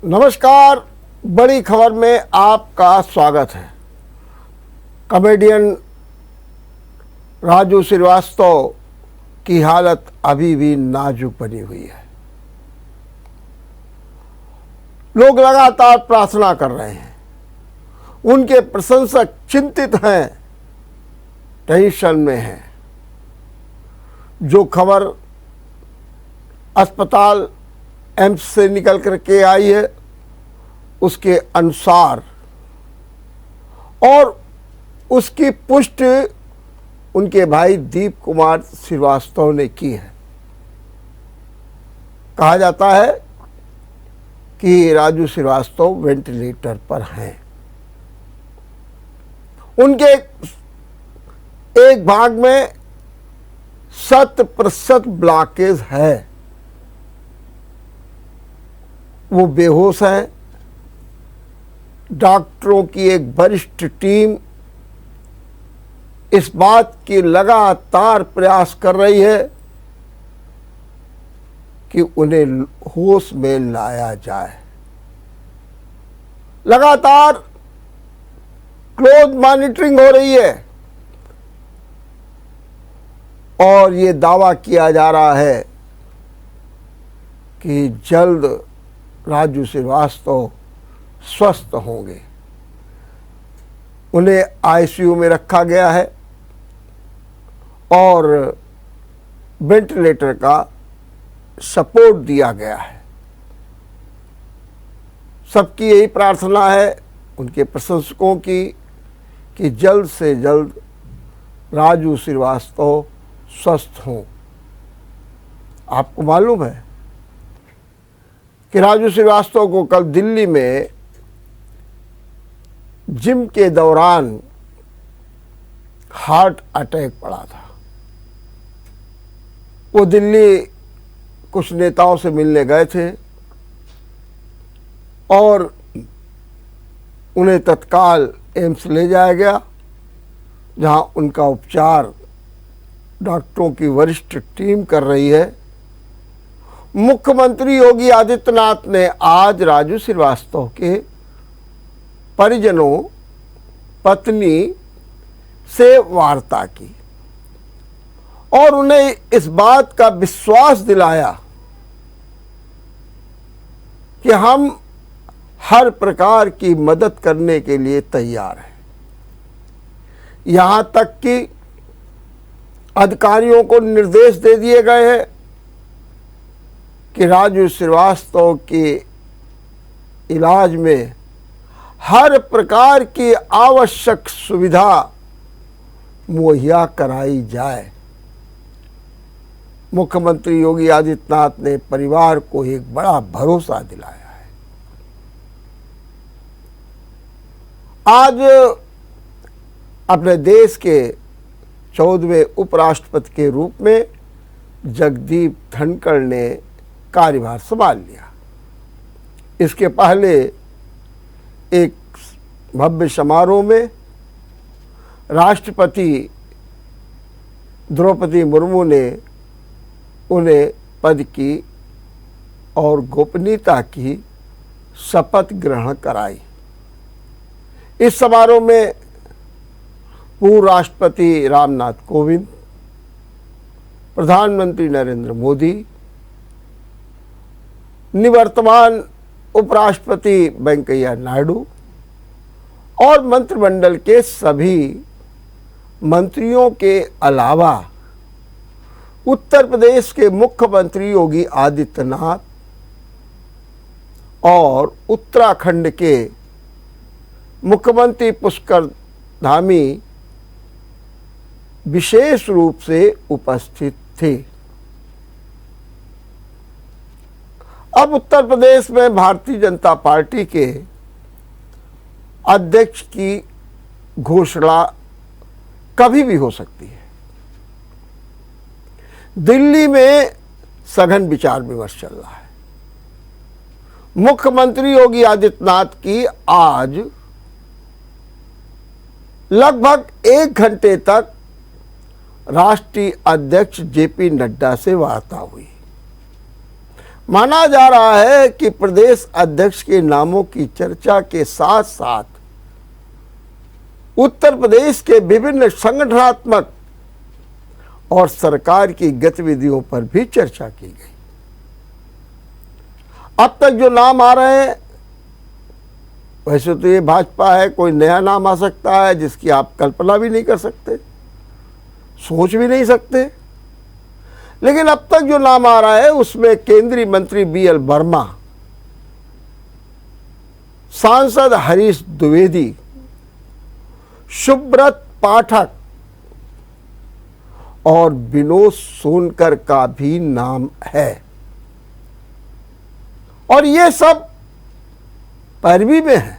नमस्कार। बड़ी खबर में आपका स्वागत है। कॉमेडियन राजू श्रीवास्तव की हालत अभी भी नाजुक बनी हुई है। लोग लगातार प्रार्थना कर रहे हैं। उनके प्रशंसक चिंतित हैं, टेंशन में हैं। जो खबर अस्पताल एम्स से निकल कर के आई है उसके अनुसार और उसकी पुष्टि उनके भाई दीप कुमार श्रीवास्तव ने की है। कहा जाता है कि राजू श्रीवास्तव वेंटिलेटर पर हैं। उनके एक भाग में 100% ब्लॉकेज है। वो बेहोश हैं। डॉक्टरों की एक वरिष्ठ टीम इस बात की लगातार प्रयास कर रही है कि उन्हें होश में लाया जाए। लगातार क्लोज मॉनिटरिंग हो रही है और ये दावा किया जा रहा है कि जल्द राजू श्रीवास्तव स्वस्थ होंगे। उन्हें आईसीयू में रखा गया है और वेंटिलेटर का सपोर्ट दिया गया है। सबकी यही प्रार्थना है, उनके प्रशंसकों की, कि जल्द से जल्द राजू श्रीवास्तव स्वस्थ हों। आपको मालूम है कि राजू श्रीवास्तव को कल दिल्ली में जिम के दौरान हार्ट अटैक पड़ा था। वो दिल्ली कुछ नेताओं से मिलने गए थे और उन्हें तत्काल एम्स ले जाया गया, जहां उनका उपचार डॉक्टरों की वरिष्ठ टीम कर रही है। मुख्यमंत्री योगी आदित्यनाथ ने आज राजू श्रीवास्तव के परिजनों, पत्नी से वार्ता की और उन्हें इस बात का विश्वास दिलाया कि हम हर प्रकार की मदद करने के लिए तैयार हैं। यहां तक कि अधिकारियों को निर्देश दे दिए गए हैं कि राजू श्रीवास्तव के इलाज में हर प्रकार की आवश्यक सुविधा मुहैया कराई जाए। मुख्यमंत्री योगी आदित्यनाथ ने परिवार को एक बड़ा भरोसा दिलाया है। आज अपने देश के 14वें उपराष्ट्रपति के रूप में जगदीप धनखड़ ने कार्यभार संभाल लिया। इसके पहले एक भव्य समारोह में राष्ट्रपति द्रौपदी मुर्मू ने उन्हें पद की और गोपनीयता की शपथ ग्रहण कराई। इस समारोह में पूर्व राष्ट्रपति रामनाथ कोविंद, प्रधानमंत्री नरेंद्र मोदी, निवर्तमान उपराष्ट्रपति वेंकैया नायडू और मंत्रिमंडल के सभी मंत्रियों के अलावा उत्तर प्रदेश के मुख्यमंत्री योगी आदित्यनाथ और उत्तराखंड के मुख्यमंत्री पुष्कर धामी विशेष रूप से उपस्थित थे। अब उत्तर प्रदेश में भारतीय जनता पार्टी के अध्यक्ष की घोषणा कभी भी हो सकती है। दिल्ली में सघन विचार विमर्श चल रहा है। मुख्यमंत्री योगी आदित्यनाथ की आज लगभग 1 घंटे तक राष्ट्रीय अध्यक्ष जेपी नड्डा से वार्ता हुई। माना जा रहा है कि प्रदेश अध्यक्ष के नामों की चर्चा के साथ साथ उत्तर प्रदेश के विभिन्न संगठनात्मक और सरकार की गतिविधियों पर भी चर्चा की गई। अब तक जो नाम आ रहे हैं, वैसे तो ये भाजपा है, कोई नया नाम आ सकता है जिसकी आप कल्पना भी नहीं कर सकते, सोच भी नहीं सकते। लेकिन अब तक जो नाम आ रहा है उसमें केंद्रीय मंत्री BL वर्मा, सांसद हरीश द्विवेदी, सुब्रत पाठक और विनोद सोनकर का भी नाम है। और ये सब पैरवी में है।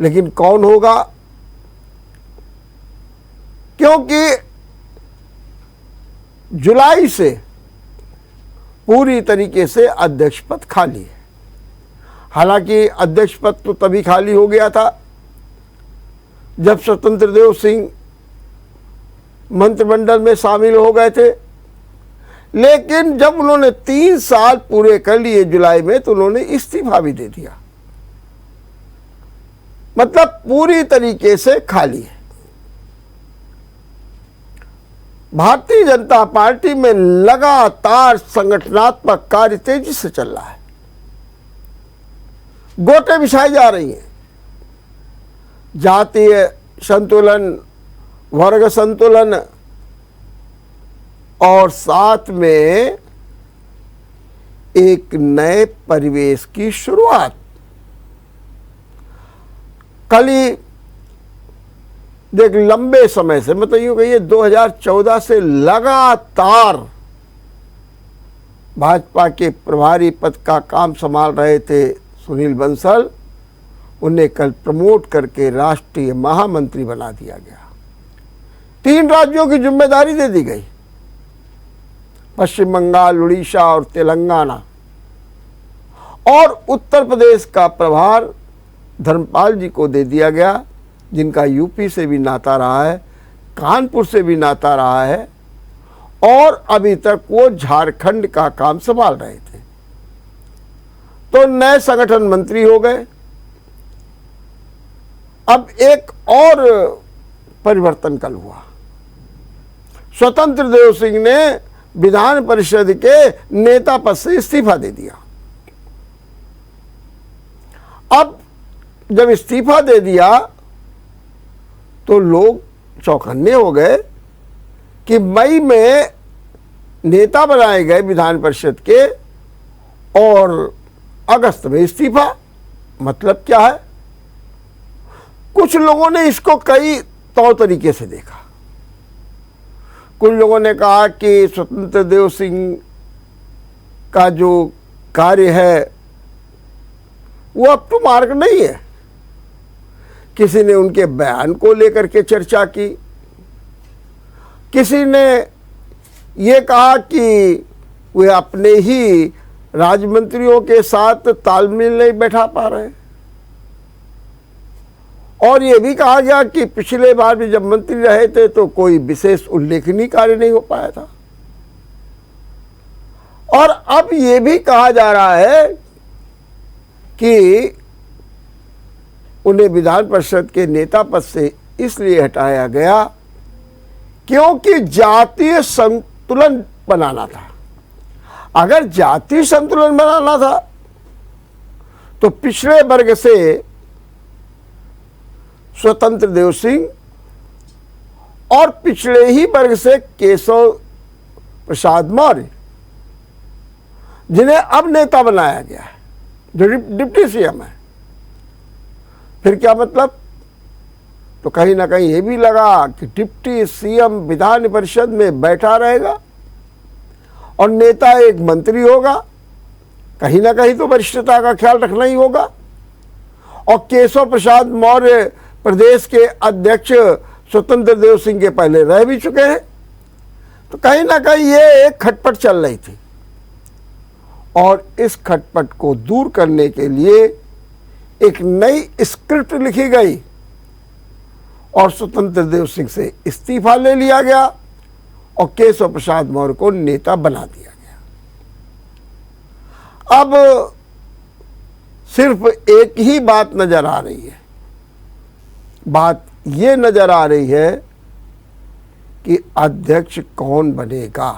लेकिन कौन होगा? क्योंकि जुलाई से पूरी तरीके से अध्यक्ष पद खाली है। हालांकि अध्यक्ष पद तो तभी खाली हो गया था जब स्वतंत्र देव सिंह मंत्रिमंडल में शामिल हो गए थे। लेकिन जब उन्होंने 3 साल पूरे कर लिए जुलाई में, तो उन्होंने इस्तीफा भी दे दिया। मतलब पूरी तरीके से खाली है। भारतीय जनता पार्टी में लगातार संगठनात्मक कार्य तेजी से चल रहा है। गोटे बिछाई जा रही हैं। जातीय संतुलन, वर्ग संतुलन और साथ में एक नए परिवेश की शुरुआत। कल ही देख, लंबे समय से, मतलब यूं कहिए 2014 से लगातार भाजपा के प्रभारी पद का काम संभाल रहे थे सुनील बंसल। उन्हें कल प्रमोट करके राष्ट्रीय महामंत्री बना दिया गया। 3 राज्यों की जिम्मेदारी दे दी गई, पश्चिम बंगाल, उड़ीसा और तेलंगाना। और उत्तर प्रदेश का प्रभार धर्मपाल जी को दे दिया गया, जिनका यूपी से भी नाता रहा है, कानपुर से भी नाता रहा है, और अभी तक वो झारखंड का काम संभाल रहे थे। तो नए संगठन मंत्री हो गए। अब एक और परिवर्तन कल हुआ। स्वतंत्र देव सिंह ने विधान परिषद के नेता पद से इस्तीफा दे दिया। अब जब इस्तीफा दे दिया तो लोग चौकन्ने हो गए कि मई में नेता बनाए गए विधान परिषद के और अगस्त में इस्तीफा। मतलब क्या है? कुछ लोगों ने इसको कई तौर तरीके से देखा। कुछ लोगों ने कहा कि स्वतंत्र देव सिंह का जो कार्य है वो अप टू मार्क नहीं है। किसी ने उनके बयान को लेकर के चर्चा की। किसी ने ये कहा कि वे अपने ही राज्यमंत्रियों के साथ तालमेल नहीं बैठा पा रहे। और ये भी कहा गया कि पिछले बार भी जब मंत्री रहे थे तो कोई विशेष उल्लेखनीय कार्य नहीं हो पाया था। और अब ये भी कहा जा रहा है कि उन्हें विधान परिषद के नेता पद से इसलिए हटाया गया क्योंकि जातीय संतुलन बनाना था। अगर जातीय संतुलन बनाना था तो पिछड़े वर्ग से स्वतंत्र देव सिंह और पिछड़े ही वर्ग से केशव प्रसाद मौर्य, जिन्हें अब नेता बनाया गया है, जो डिप्टी सीएम है। फिर क्या मतलब? तो कहीं ना कहीं ये भी लगा कि डिप्टी सीएम विधान परिषद में बैठा रहेगा और नेता एक मंत्री होगा। कहीं ना कहीं तो वरिष्ठता का ख्याल रखना ही होगा। और केशव प्रसाद मौर्य प्रदेश के अध्यक्ष स्वतंत्र देव सिंह के पहले रह भी चुके हैं। तो कहीं ना कहीं ये एक खटपट चल रही थी और इस खटपट को दूर करने के लिए एक नई स्क्रिप्ट लिखी गई और स्वतंत्र देव सिंह से इस्तीफा ले लिया गया और केशव प्रसाद मौर्य को नेता बना दिया गया। अब सिर्फ एक ही बात नजर आ रही है, बात ये नजर आ रही है कि अध्यक्ष कौन बनेगा।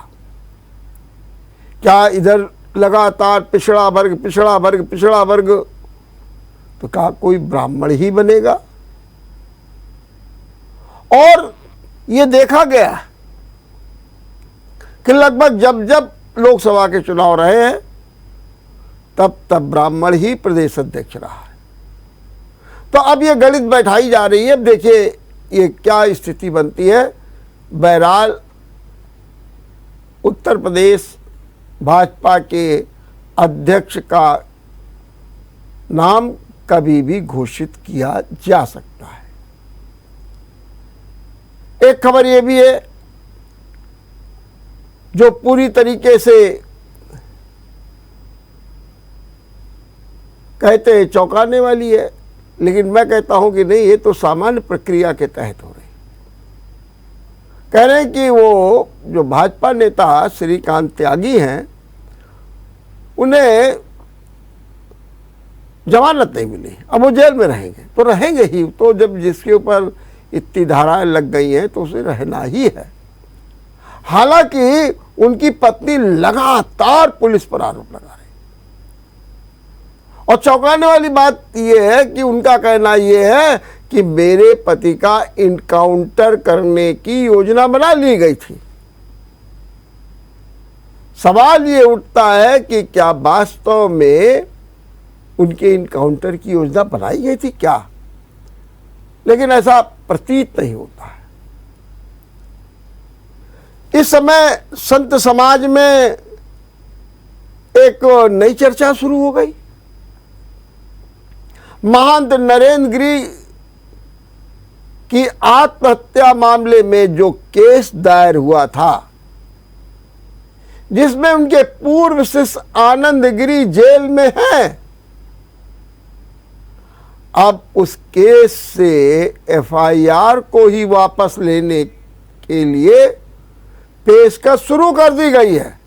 क्या इधर लगातार पिछड़ा वर्ग पिछड़ा वर्ग पिछड़ा वर्ग, तो क्या कोई ब्राह्मण ही बनेगा? और ये देखा गया कि लगभग जब जब लोकसभा के चुनाव रहे हैं तब तब ब्राह्मण ही प्रदेश अध्यक्ष रहा है। तो अब ये गणित बैठाई जा रही है। अब देखिए ये क्या स्थिति बनती है। बहरहाल उत्तर प्रदेश भाजपा के अध्यक्ष का नाम कभी भी घोषित किया जा सकता है। एक खबर यह भी है जो पूरी तरीके से कहते हैं चौंकाने वाली है, लेकिन मैं कहता हूं कि नहीं, ये तो सामान्य प्रक्रिया के तहत हो रही। कह रहे हैं कि वो जो भाजपा नेता श्रीकांत त्यागी हैं, उन्हें जमानत नहीं मिली, अब वो जेल में रहेंगे। तो रहेंगे ही, तो जब जिसके ऊपर इतनी धाराएं लग गई हैं तो उसे रहना ही है। हालांकि उनकी पत्नी लगातार पुलिस पर आरोप लगा रही, और चौंकाने वाली बात यह है कि उनका कहना यह है कि मेरे पति का इनकाउंटर करने की योजना बना ली गई थी। सवाल ये उठता है कि क्या वास्तव में उनके इनकाउंटर की योजना बनाई गई थी क्या? लेकिन ऐसा प्रतीत नहीं होता है। इस समय संत समाज में एक नई चर्चा शुरू हो गई। महंत नरेंद्र गिरी की आत्महत्या मामले में जो केस दायर हुआ था, जिसमें उनके पूर्व शिष्य आनंद गिरी जेल में हैं, अब उस केस से एफआईआर को ही वापस लेने के लिए पेशकश शुरू कर दी गई है।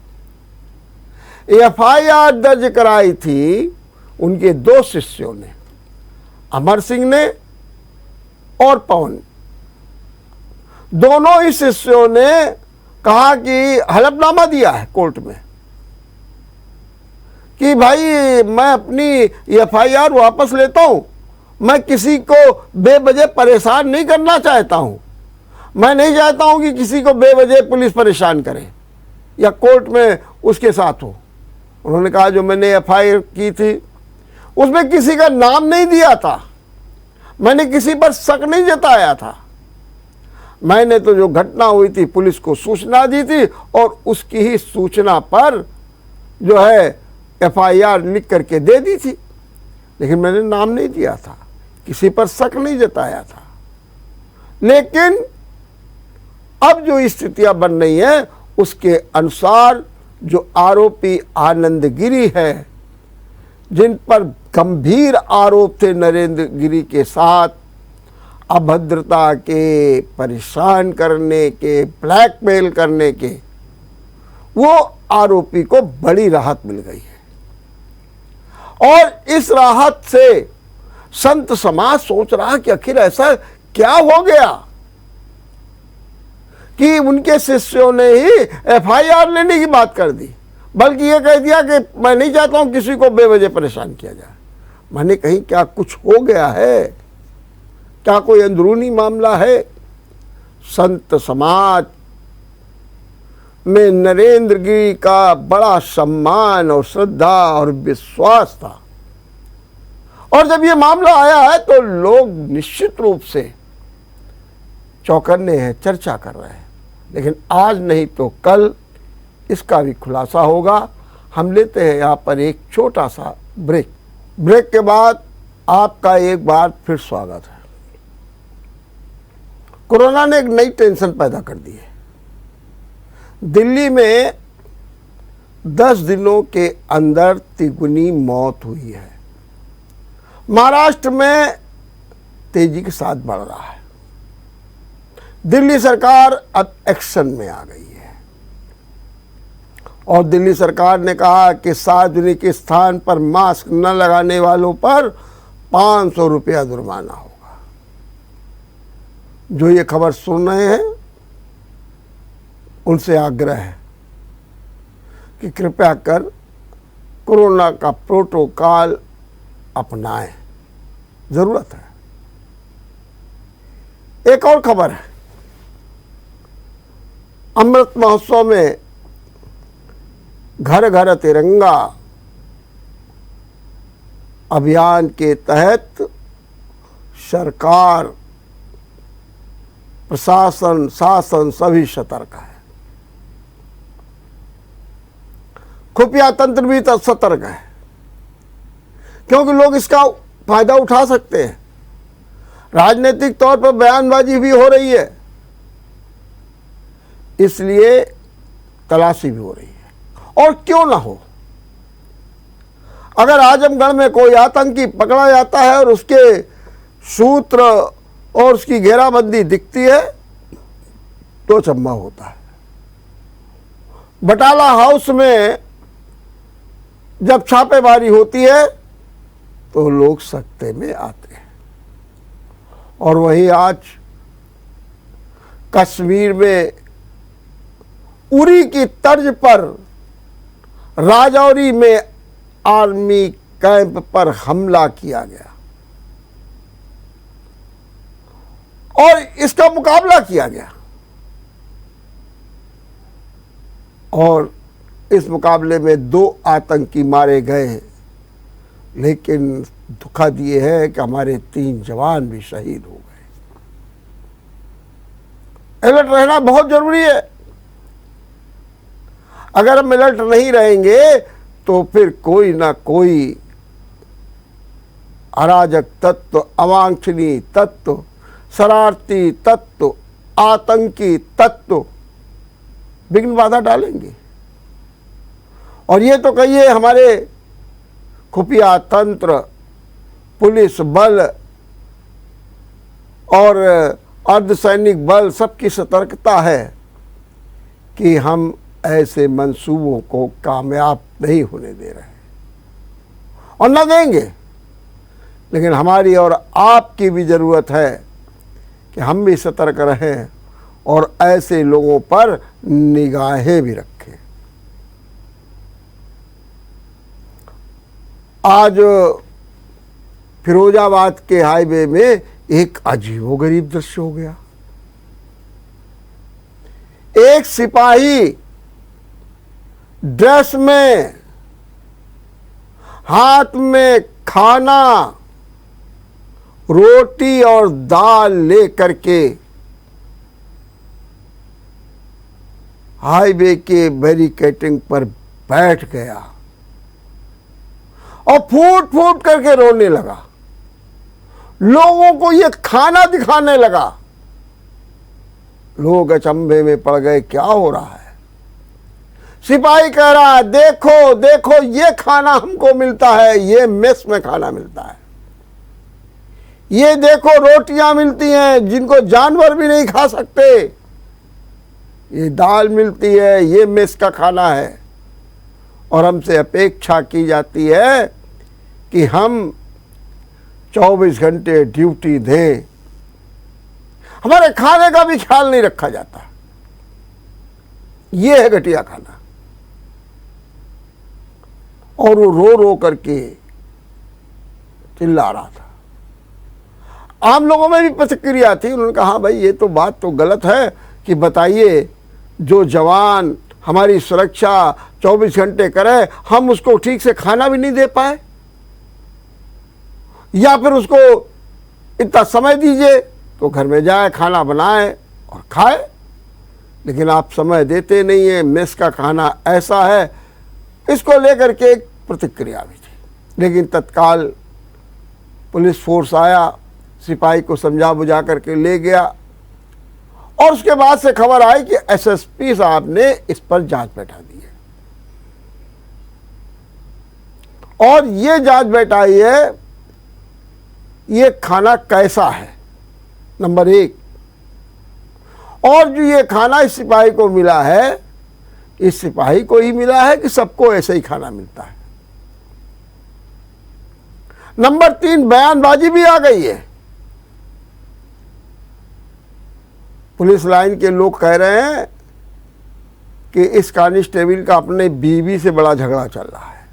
एफआईआर दर्ज कराई थी उनके दो शिष्यों ने, अमर सिंह ने और पवन। दोनों ही शिष्यों ने कहा कि हलफनामा दिया है कोर्ट में कि भाई मैं अपनी एफआईआर वापस लेता हूं, मैं किसी को बेवजह परेशान नहीं करना चाहता हूं, मैं नहीं चाहता हूं कि किसी को बेवजह पुलिस परेशान करे या कोर्ट में उसके साथ हो। उन्होंने कहा जो मैंने एफआईआर की थी उसमें किसी का नाम नहीं दिया था, मैंने किसी पर शक नहीं जताया था, मैंने तो जो घटना हुई थी पुलिस को सूचना दी थी और उसकी ही सूचना पर जो है एफआईआर लिख करके दे दी थी, लेकिन मैंने नाम नहीं दिया था, किसी पर शक नहीं जताया था। लेकिन अब जो स्थितियां बन रही हैं उसके अनुसार जो आरोपी आनंद गिरी है, जिन पर गंभीर आरोप थे नरेंद्र गिरी के साथ अभद्रता के, परेशान करने के, ब्लैकमेल करने के, वो आरोपी को बड़ी राहत मिल गई है। और इस राहत से संत समाज सोच रहा कि आखिर ऐसा क्या हो गया कि उनके शिष्यों ने ही एफआईआर लेने की बात कर दी, बल्कि ये कह दिया कि मैं नहीं चाहता हूं किसी को बेवजह परेशान किया जाए। मैंने कहीं क्या कुछ हो गया है, क्या कोई अंदरूनी मामला है? संत समाज में नरेंद्र गिरी का बड़ा सम्मान और श्रद्धा और विश्वास था, और जब ये मामला आया है तो लोग निश्चित रूप से चौंकन्ने हैं, चर्चा कर रहे हैं। लेकिन आज नहीं तो कल इसका भी खुलासा होगा। हम लेते हैं यहाँ पर एक छोटा सा ब्रेक। ब्रेक के बाद आपका एक बार फिर स्वागत है। कोरोना ने एक नई टेंशन पैदा कर दी है। दिल्ली में 10 दिनों के अंदर तिगुनी मौत हुई है। महाराष्ट्र में तेजी के साथ बढ़ रहा है। दिल्ली सरकार अब एक्शन में आ गई है और दिल्ली सरकार ने कहा कि सार्वजनिक स्थान पर मास्क न लगाने वालों पर 500 रुपया जुर्माना होगा। जो ये खबर सुन रहे हैं उनसे आग्रह है कि कृपया कर कोरोना का प्रोटोकॉल अपनाएं, जरूरत है। एक और खबर है, अमृत महोत्सव में घर घर तिरंगा अभियान के तहत सरकार, प्रशासन, शासन सभी सतर्क है। खुफिया तंत्र भी सतर्क है, क्योंकि लोग इसका फायदा उठा सकते हैं। राजनीतिक तौर पर बयानबाजी भी हो रही है, इसलिए तलाशी भी हो रही है। और क्यों ना हो, अगर आजमगढ़ में कोई आतंकी पकड़ा जाता है और उसके सूत्र और उसकी घेराबंदी दिखती है तो अचंभा होता है। बटाला हाउस में जब छापेमारी होती है तो लोग सकते में आते हैं। और वहीं आज कश्मीर में उरी की तर्ज पर राजौरी में आर्मी कैंप पर हमला किया गया और इसका मुकाबला किया गया। और इस मुकाबले में 2 आतंकी मारे गए, लेकिन दुखद ये है कि हमारे 3 जवान भी शहीद हो गए। अलर्ट रहना बहुत जरूरी है। अगर हम अलर्ट नहीं रहेंगे तो फिर कोई ना कोई अराजक तत्व, अवांछनीय तत्व, शरारती तत्व, आतंकी तत्व विघ्न बाधा डालेंगे। और ये तो कहिए हमारे खुफिया तंत्र, पुलिस बल और अर्धसैनिक बल सबकी सतर्कता है कि हम ऐसे मंसूबों को कामयाब नहीं होने दे रहे और न देंगे। लेकिन हमारी और आपकी भी ज़रूरत है कि हम भी सतर्क रहें और ऐसे लोगों पर निगाहें भी रखें। आज फिरोजाबाद के हाईवे में एक अजीबोगरीब दृश्य हो गया। एक सिपाही ड्रेस में, हाथ में खाना, रोटी और दाल लेकर के हाईवे के बैरिकेडिंग पर बैठ गया और फूट फूट करके रोने लगा। लोगों को ये खाना दिखाने लगा। लोग अचंभे में पड़ गए, क्या हो रहा है। सिपाही कह रहा है, देखो देखो ये खाना हमको मिलता है, ये मेस में खाना मिलता है। ये देखो रोटियां मिलती हैं जिनको जानवर भी नहीं खा सकते। ये दाल मिलती है, ये मेस का खाना है। और हमसे अपेक्षा की जाती है कि हम 24 घंटे ड्यूटी दें। हमारे खाने का भी ख्याल नहीं रखा जाता। ये है घटिया खाना। और वो रो रो करके चिल्ला रहा था। आम लोगों में भी प्रतिक्रिया थी। उन्होंने कहा, हाँ भाई ये तो बात तो गलत है कि बताइए जो जवान हमारी सुरक्षा 24 घंटे करे, हम उसको ठीक से खाना भी नहीं दे पाए, या फिर उसको इतना समय दीजिए तो घर में जाए, खाना बनाए और खाए। लेकिन आप समय देते नहीं है। मेस का खाना ऐसा है। इसको लेकर के एक प्रतिक्रिया भी थी। लेकिन तत्काल पुलिस फोर्स आया, सिपाही को समझा बुझा करके ले गया। और उसके बाद से खबर आई कि एसएसपी साहब ने इस पर जांच बैठा दी है। और ये जांच बैठाई है, ये खाना कैसा है, नंबर 1। और जो ये खाना इस सिपाही को मिला है, इस सिपाही को ही मिला है कि सबको ऐसे ही खाना मिलता है। नंबर 3, बयानबाजी भी आ गई है। पुलिस लाइन के लोग कह रहे हैं कि इस कांस्टेबल का अपने बीवी से बड़ा झगड़ा चल रहा है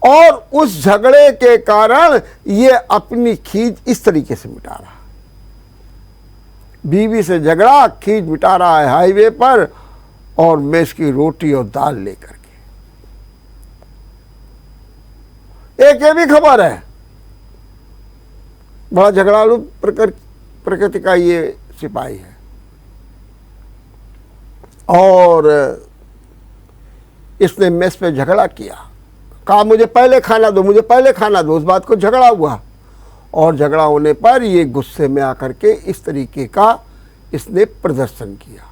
और उस झगड़े के कारण ये अपनी खींच इस तरीके से मिटा रहा है। बीवी से झगड़ा, खींच मिटा रहा है हाईवे पर और मेस की रोटी और दाल लेकर के। एक ये भी खबर है, बड़ा झगड़ालू प्रकृति का ये सिपाही है और इसने मेस पे झगड़ा किया, कहा मुझे पहले खाना दो, मुझे पहले खाना दो। उस बात को झगड़ा हुआ और झगड़ा होने पर ये गुस्से में आकर के इस तरीके का इसने प्रदर्शन किया।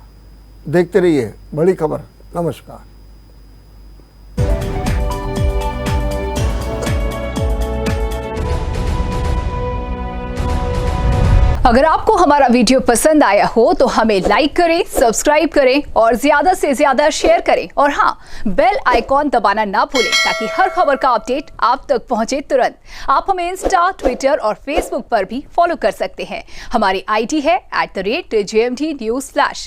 देखते रहिए बड़ी खबर। नमस्कार। अगर आपको हमारा वीडियो पसंद आया हो तो हमें लाइक करें, सब्सक्राइब करें और ज्यादा से ज्यादा शेयर करें और हाँ, बेल आइकॉन दबाना ना भूलें ताकि हर खबर का अपडेट आप तक पहुंचे तुरंत। आप हमें इंस्टा, ट्विटर और फेसबुक पर भी फॉलो कर सकते हैं। हमारी आईडी है @JMT News Flash।